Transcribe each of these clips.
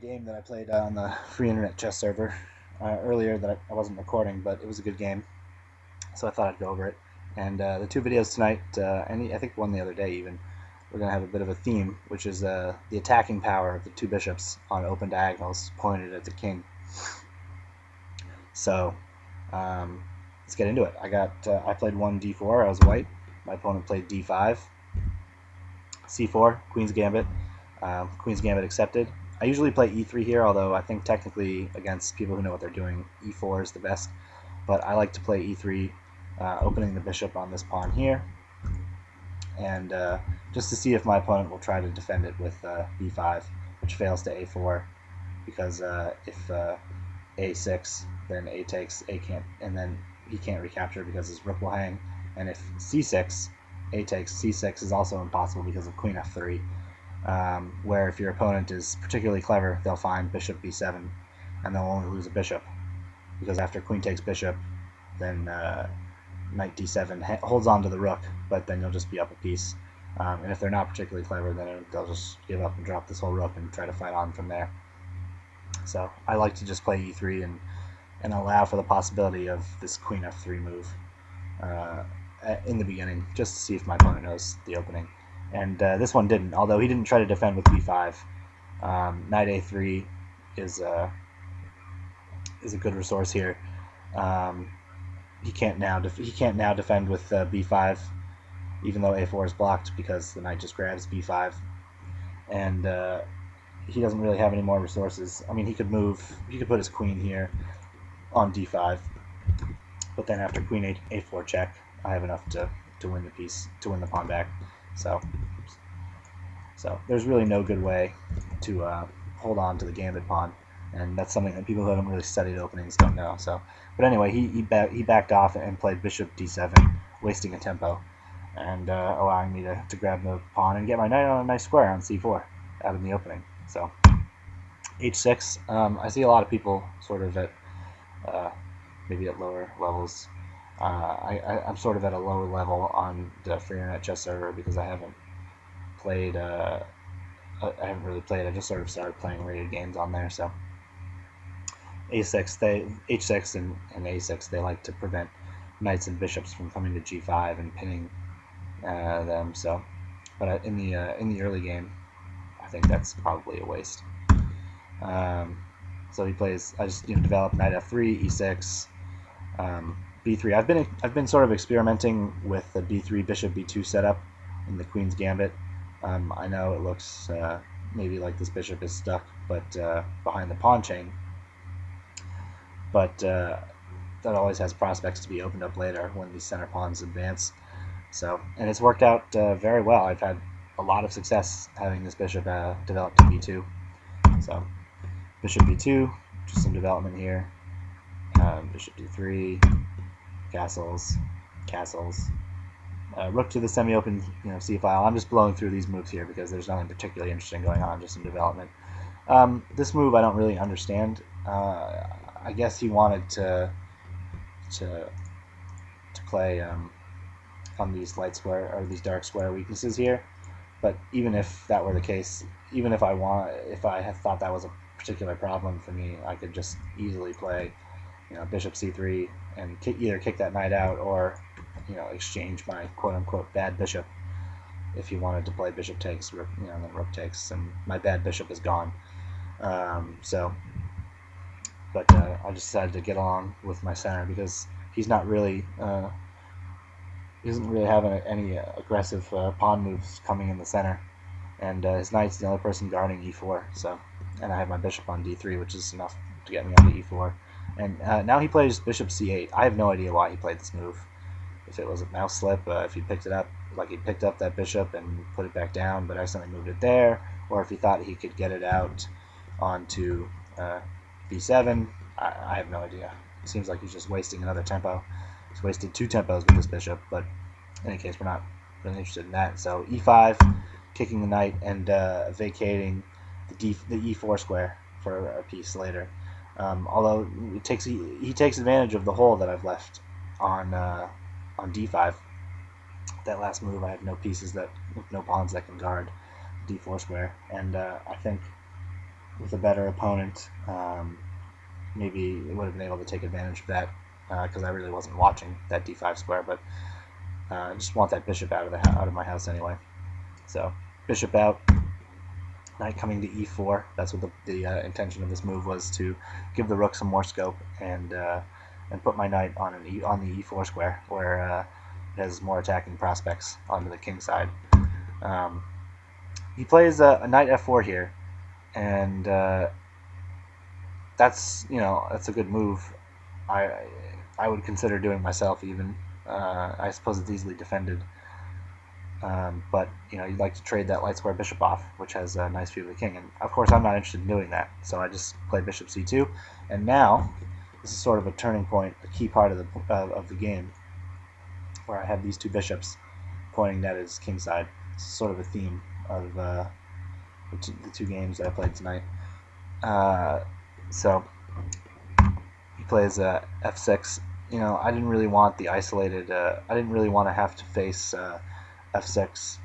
game that I played on the free internet chess server earlier that I wasn't recording, but it was a good game, so I thought I'd go over it. And the two videos tonight, and I think one the other day even, we're going to have a bit of a theme, which is the attacking power of the two bishops on open diagonals pointed at the king. So um, let's get into it. I played one d4. I was white. My opponent played d5, c4, Queen's Gambit. Queen's Gambit accepted. I usually play e3 here, although I think technically against people who know what they're doing, e4 is the best. But I like to play e3, opening the bishop on this pawn here, and just to see if my opponent will try to defend it with b5, which fails to a4, because if a6, then a takes, a can't, and then he can't recapture because his rook will hang. And if c6, a takes, c6 is also impossible because of queen f3. Where if your opponent is particularly clever, they'll find bishop b7, and they'll only lose a bishop, because after queen takes bishop, then knight d7 holds on to the rook, but then you'll just be up a piece. And if they're not particularly clever, then they'll just give up and drop this whole rook and try to fight on from there. So I like to just play e3 and allow for the possibility of this queen f3 move in the beginning, just to see if my opponent knows the opening. And this one didn't, although he didn't try to defend with b5. Knight a3 is a good resource here. He can't now defend with b5, even though a4 is blocked because the knight just grabs b5, and he doesn't really have any more resources. I mean, he could put his queen here on d5, but then after queen a4 check, I have enough to win the piece, to win the pawn back. So there's really no good way to hold on to the gambit pawn, and that's something that people who haven't really studied openings don't know. So, but anyway, he backed off and played bishop d7, wasting a tempo, and allowing me to grab the pawn and get my knight on a nice square on c4 out in the opening. So h6, I see a lot of people sort of at maybe at lower levels. I'm sort of at a lower level on the free internet chess server because I haven't played. I haven't really played. I just sort of started playing rated games on there. So h6 and a6, they like to prevent knights and bishops from coming to g5 and pinning them. So, but in the early game, I think that's probably a waste. So he plays. I just develop knight f3, e6, b3. I've been sort of experimenting with the b3 bishop b2 setup in the Queen's Gambit. I know it looks maybe like this bishop is stuck, but behind the pawn chain. But that always has prospects to be opened up later when these center pawns advance. So, and it's worked out very well. I've had a lot of success having this bishop develop to b2. So, bishop b2, just some development here. Bishop d3, castles. Rook to the semi-open, c-file. I'm just blowing through these moves here because there's nothing particularly interesting going on, just some development. This move I don't really understand. I guess he wanted to play on these light square or these dark square weaknesses here. But even if that were the case, even if I had thought that was a particular problem for me, I could just easily play, bishop c3 and either kick that knight out or, exchange my quote-unquote bad bishop if he wanted to play bishop takes, rook, then rook takes, and my bad bishop is gone. But I just decided to get along with my center because he's not really, he doesn't really have any aggressive pawn moves coming in the center, and his knight's the only person guarding e4. So, and I have my bishop on d3, which is enough to get me onto e4. And now he plays bishop c8. I have no idea why he played this move. If it was a mouse slip, if he picked it up, like he picked up that bishop and put it back down, but accidentally moved it there, or if he thought he could get it out onto b7, I have no idea. It seems like he's just wasting another tempo. He's wasted 2 tempos with this bishop, but in any case, we're not really interested in that. So e5, kicking the knight and vacating the e4 square for a piece later. Although he takes advantage of the hole that I've left on d5. That last move, I have no pawns that can guard d4 square, and I think with a better opponent, maybe would have been able to take advantage of that because I really wasn't watching that d5 square, but I just want that bishop out of my house anyway. So bishop out, knight coming to e4. That's what the intention of this move was, to give the rook some more scope and put my knight on the e4 square where it has more attacking prospects onto the king side. He plays a knight f4 here, and that's a good move. I would consider doing myself even. I suppose it's easily defended. But you'd like to trade that light square bishop off, which has a nice view of the king, and of course I'm not interested in doing that, so I just played bishop c2, and now this is sort of a turning point, a key part of the game, where I have these two bishops pointing at his king side. It's sort of a theme of the two games that I played tonight. So he plays f6. I didn't really want the isolated. I didn't really want to have to face f6.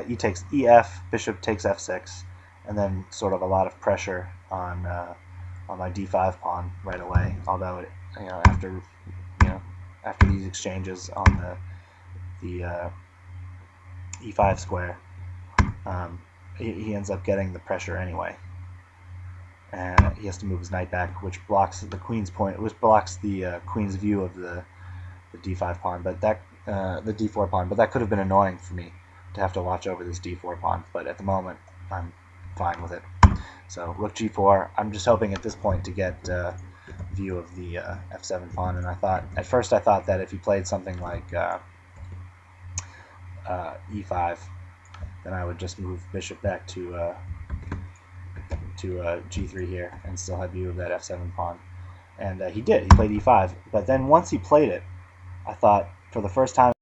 E takes ef. Bishop takes f6, and then sort of a lot of pressure on my d5 pawn right away. Although after these exchanges on the e5 square, he ends up getting the pressure anyway. And he has to move his knight back, which blocks the queen's point, which blocks the queen's view of the d5 pawn, but the d4 pawn. But that could have been annoying for me to have to watch over this d4 pawn. But at the moment, I'm fine with it. So rook g4. I'm just hoping at this point to get view of the f7 pawn. And at first I thought that if he played something like e5, then I would just move bishop back to g3 here and still have view of that f7 pawn. And he did. He played e5. But then once he played it, I thought, for the first time